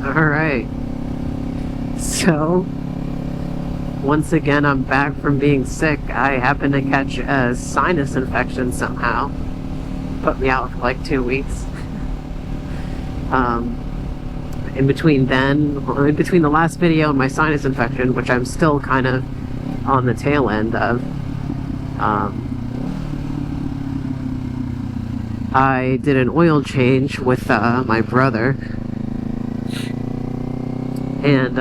Alright. So, once again, I'm back from being sick. I happened to catch a sinus infection somehow. Put me out for like 2 weeks. In between the last video and my sinus infection, which I'm still kind of on the tail end of, I did an oil change with my brother, and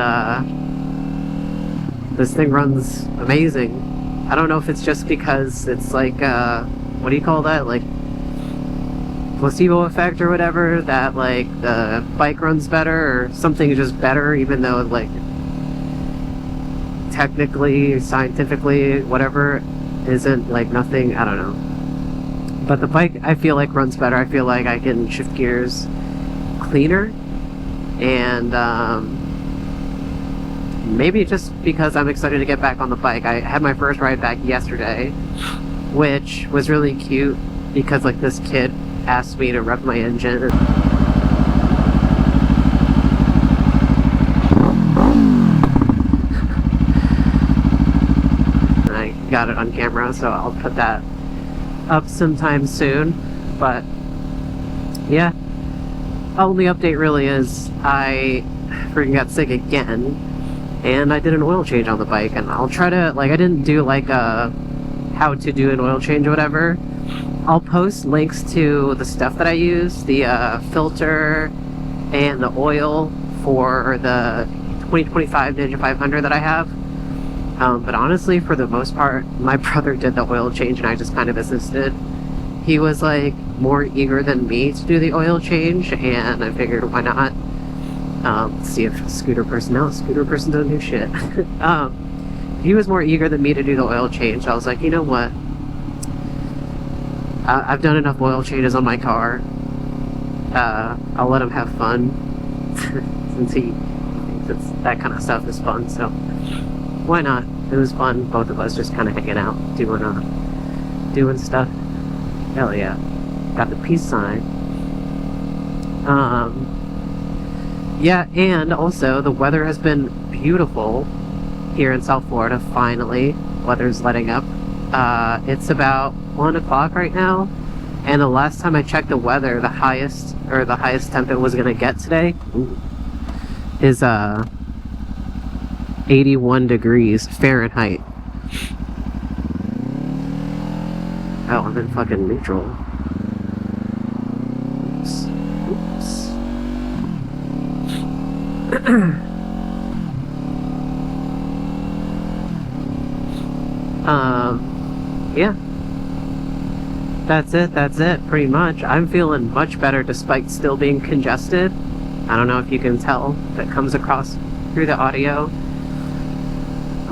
this thing runs amazing. I don't know if it's just because it's like, what do you call that, like placebo effect or whatever, that like the bike runs better, or something is just better, even though like technically, scientifically, whatever, isn't like nothing, I don't know. But the bike, I feel like, runs better. I feel like I can shift gears cleaner, and maybe just because I'm excited to get back on the bike. I had my first ride back yesterday, which was really cute because like this kid asked me to rev my engine. And I got it on camera, so I'll put that up sometime soon. But yeah, only update really is I freaking got sick again, and I did an oil change on the bike, and I'll try to, like, I didn't do like a how to do an oil change or whatever. I'll post links to the stuff that I use, the filter and the oil for the 2025 Ninja 500 that I have. But honestly, for the most part, my brother did the oil change and I just kind of assisted. He was like more eager than me to do the oil change, and I figured why not. See if Scooter person doesn't do shit. He was more eager than me to do the oil change. I was like, you know what? I've done enough oil changes on my car. I'll let him have fun since he thinks that kind of stuff is fun, so why not? It was fun, both of us just kind of hanging out, doing stuff. Hell yeah. Got the peace sign. Yeah, and also the weather has been beautiful here in South Florida, finally. Weather's letting up. It's about 1 o'clock right now, and the last time I checked the weather, the highest temp it was gonna get today is 81 degrees Fahrenheit. Oh, I'm in fucking neutral. Oops. Yeah. That's it, pretty much. I'm feeling much better despite still being congested. I don't know if you can tell if it comes across through the audio.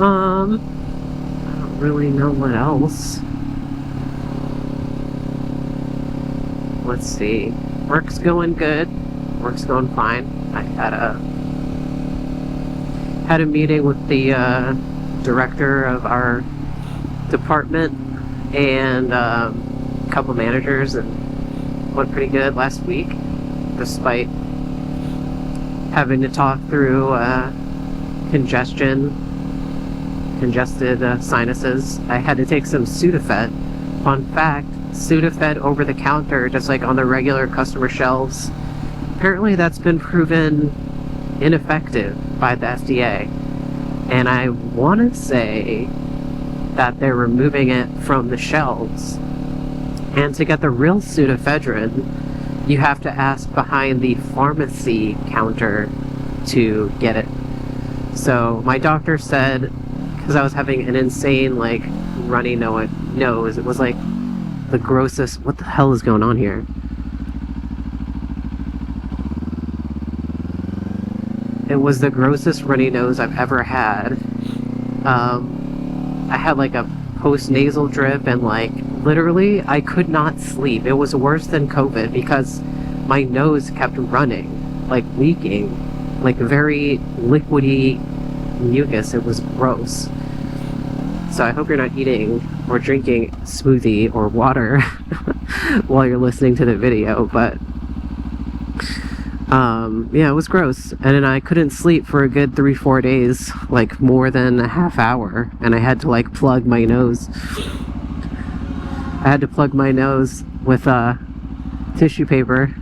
I don't really know what else. Let's see. Work's going good. Work's going fine. I had a meeting with the director of our department and a couple managers, and went pretty good last week, despite having to talk through congested sinuses. I had to take some Sudafed. Fun fact, Sudafed over the counter, just like on the regular customer shelves. Apparently that's been proven ineffective by the FDA, and I want to say that they're removing it from the shelves. And to get the real pseudoephedrine, you have to ask behind the pharmacy counter to get it. So my doctor said, because I was having an insane like runny nose, it was like the grossest. What the hell is going on here? It was the grossest runny nose I've ever had. I had like a post-nasal drip, and like literally I could not sleep. It was worse than COVID because my nose kept running, like leaking, like very liquidy mucus. It was gross. So I hope you're not eating or drinking smoothie or water while you're listening to the video, but Yeah, it was gross. And then I couldn't sleep for a good 3-4 days, like more than a half hour, and I had to like plug my nose. I had to plug my nose with tissue paper,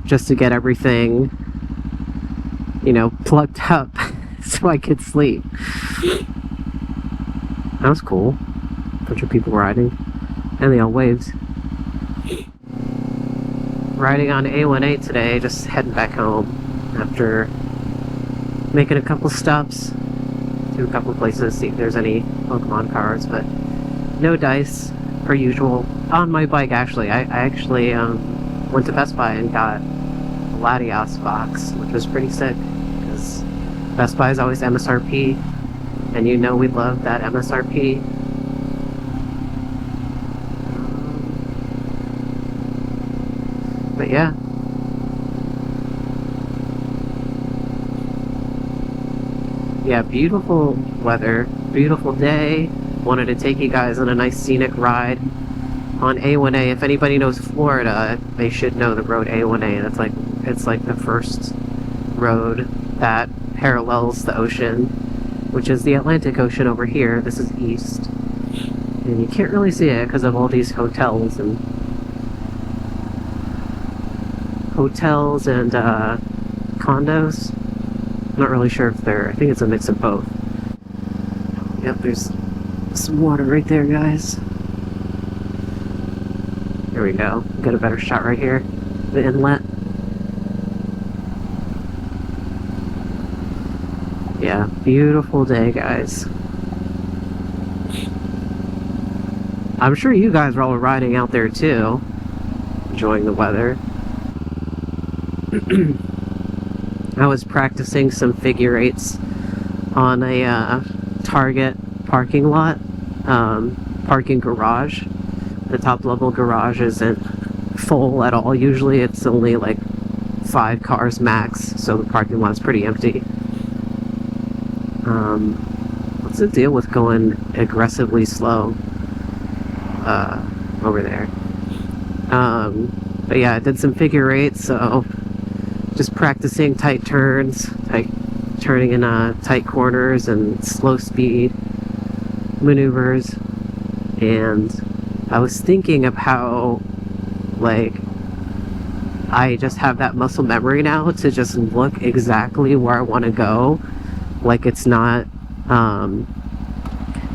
just to get everything, you know, plugged up so I could sleep. That was cool. Bunch of people riding, and they all waved. Riding on A1A today, just heading back home after making a couple stops to a couple places, see if there's any Pokemon cards, but no dice, per usual. On my bike, actually. I actually went to Best Buy and got a Latios box, which was pretty sick, because Best Buy is always MSRP, and you know we love that MSRP. But yeah. Yeah, beautiful weather, beautiful day. Wanted to take you guys on a nice scenic ride on A1A. If anybody knows Florida, they should know the road A1A. That's like, it's like the first road that parallels the ocean, which is the Atlantic Ocean over here. This is east. And you can't really see it because of all these hotels and condos. I'm not really sure if they're, I think it's a mix of both. Yep, there's some water right there, guys. There we go. Get a better shot right here. The inlet. Yeah, beautiful day, guys. I'm sure you guys are all riding out there too, enjoying the weather. I was practicing some figure eights on a Target parking lot, parking garage. The top level garage isn't full at all. Usually it's only like 5 cars max, so the parking lot's pretty empty. What's the deal with going aggressively slow over there? But yeah, I did some figure eights, so just practicing tight turns, turning in tight corners and slow speed maneuvers. And I was thinking of how, like, I just have that muscle memory now to just look exactly where I want to go. Like, it's not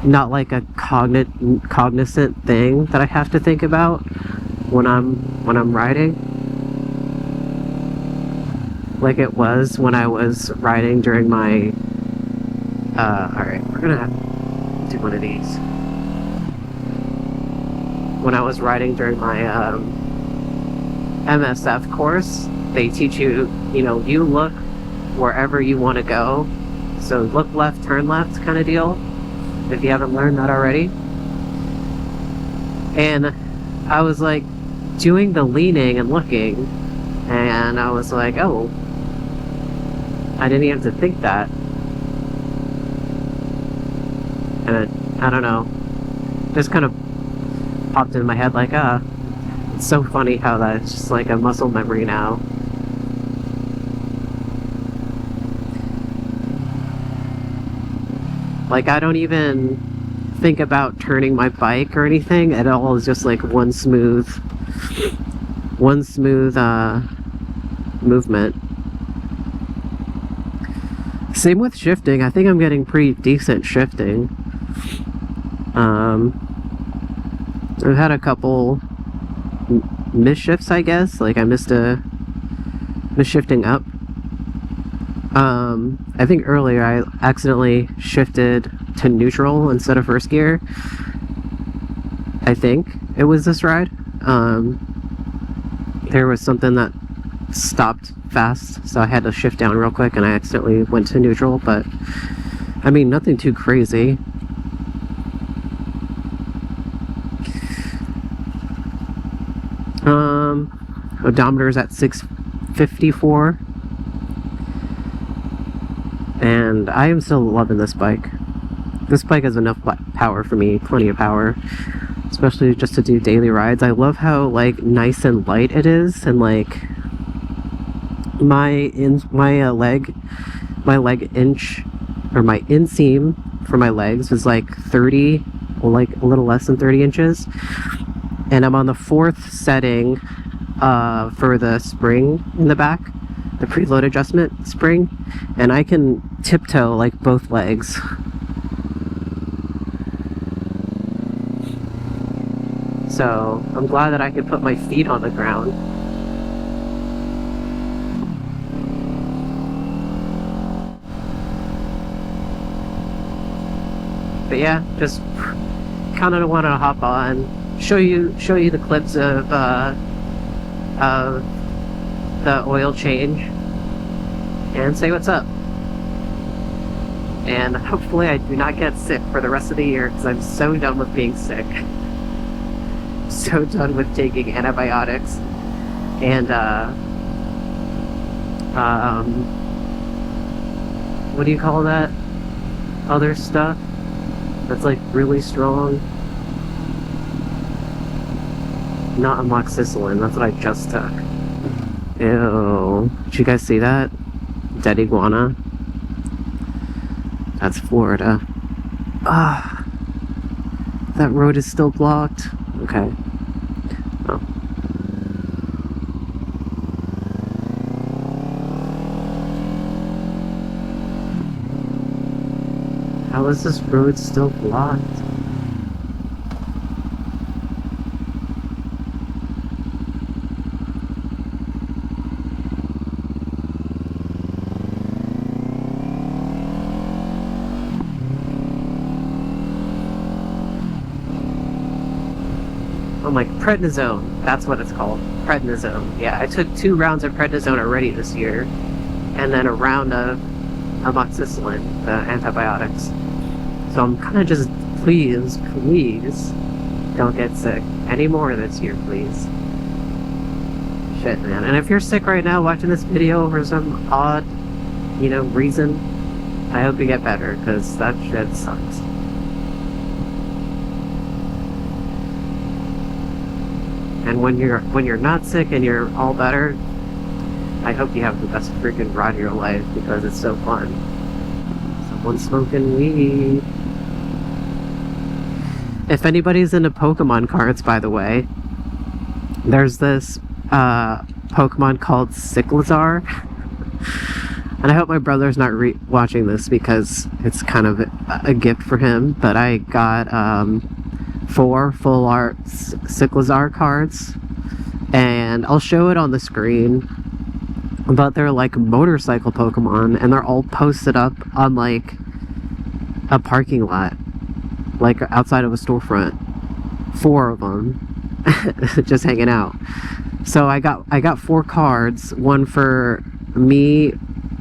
like a cognizant thing that I have to think about when I'm riding, like it was when I was riding during my alright, we're gonna do one of these. When I was riding during my MSF course, they teach you, you know, you look wherever you want to go. So look left, turn left kind of deal, if you haven't learned that already. And I was like doing the leaning and looking, and I was like, oh, I didn't even have to think that. And I don't know, just kind of popped in my head like, it's so funny how that's just like a muscle memory now. Like, I don't even think about turning my bike or anything at all. It's just like one smooth movement. Same with shifting. I think I'm getting pretty decent shifting. I've had a couple misshifts, I guess. Like, I missed shifting up. I think earlier I accidentally shifted to neutral instead of first gear. I think it was this ride. There was something that stopped fast, so I had to shift down real quick and I accidentally went to neutral, but I mean, nothing too crazy. Odometer is at 654. And I am still loving this bike. This bike has enough power for me, plenty of power, especially just to do daily rides. I love how, like, nice and light it is, and like my leg inch, or my inseam for my legs was like 30, like a little less than 30 inches, and I'm on the 4th setting for the spring in the back, the preload adjustment spring, and I can tiptoe like both legs. So I'm glad that I could put my feet on the ground. But yeah, just kind of want to hop on, show you the clips of the oil change, and say what's up. And hopefully I do not get sick for the rest of the year, because I'm so done with being sick. So done with taking antibiotics and what do you call that other stuff that's like really strong? Not amoxicillin, that's what I just took. Ew, did you guys see that? Dead iguana. That's Florida. Ah, that road is still blocked. Okay. Oh. How is this road still blocked? I'm like, prednisone, that's what it's called, prednisone. Yeah, I took 2 rounds of prednisone already this year, and then a round of amoxicillin, the antibiotics. So I'm kind of just, please don't get sick anymore this year, please. Shit, man. And if you're sick right now watching this video for some odd, reason, I hope you get better, because that shit sucks. And when you're not sick and you're all better, I hope you have the best freaking ride of your life, because it's so fun. Someone's smoking weed. If anybody's into Pokemon cards, by the way, there's this Pokemon called Cyclizar. And I hope my brother's not watching this, because it's kind of a gift for him. But I got 4 full art Cyclizar cards, and I'll show it on the screen. But they're like motorcycle Pokemon, and they're all posted up on like a parking lot, like outside of a storefront. 4 of them, just hanging out. So I got 4 cards, one for me,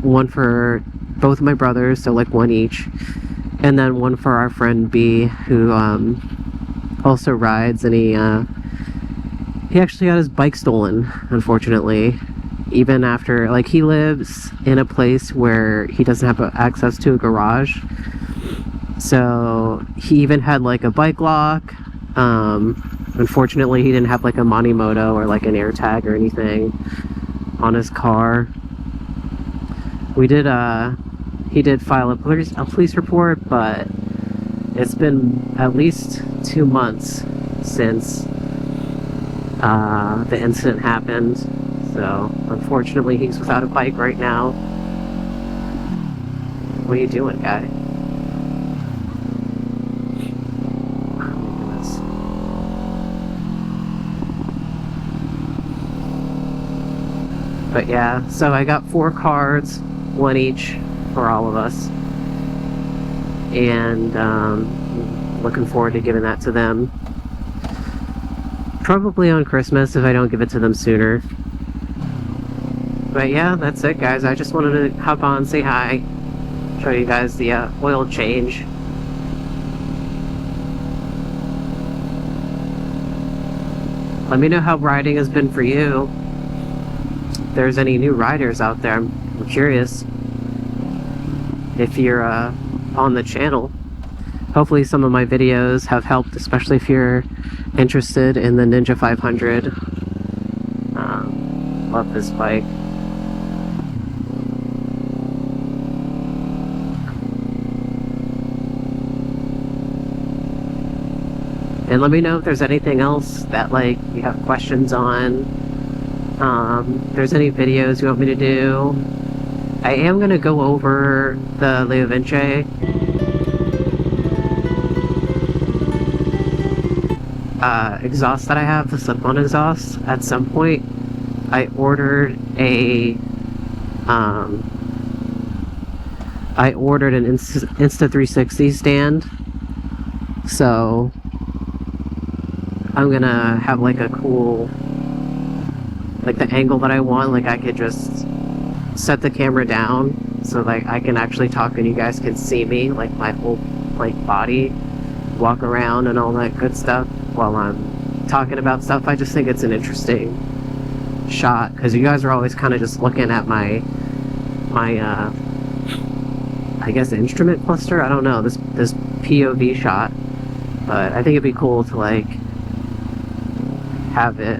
one for both of my brothers, so like 1 each, and then one for our friend B, who also rides, and he actually got his bike stolen, unfortunately. Even after, like, he lives in a place where he doesn't have access to a garage, so he even had like a bike lock. Unfortunately he didn't have like a Manimoto or like an air tag or anything on his car. He did file a police report, but it's been at least 2 months since the incident happened. So, unfortunately, he's without a bike right now. What are you doing, guy? Oh my goodness. But yeah, so I got 4 cards, 1 each for all of us. And looking forward to giving that to them. Probably on Christmas if I don't give it to them sooner. But yeah, that's it, guys. I just wanted to hop on, say hi, show you guys the oil change. Let me know how riding has been for you. If there's any new riders out there, I'm curious. If you're on the channel, hopefully some of my videos have helped, especially if you're interested in the Ninja 500. Love this bike. And let me know if there's anything else that like you have questions on. If there's any videos you want me to do. I am gonna go over the Leo Vinci exhaust that I have, the slip-on exhaust. At some point, I ordered an Insta360 stand, so I'm gonna have like a cool, like the angle that I want, like I could just set the camera down so like I can actually talk and you guys can see me, like my whole like body, walk around and all that good stuff while I'm talking about stuff. I just think it's an interesting shot because you guys are always kind of just looking at my I guess instrument cluster. I don't know, this POV shot, but I think it'd be cool to like have it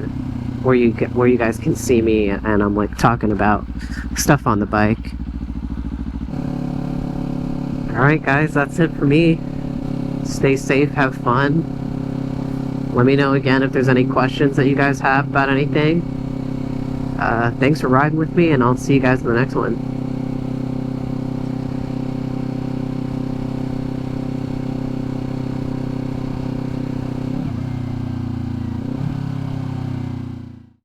where you guys can see me and I'm like talking about stuff on the bike. Alright guys, that's it for me. Stay safe, have fun. Let me know again if there's any questions that you guys have about anything. Thanks for riding with me, and I'll see you guys in the next one.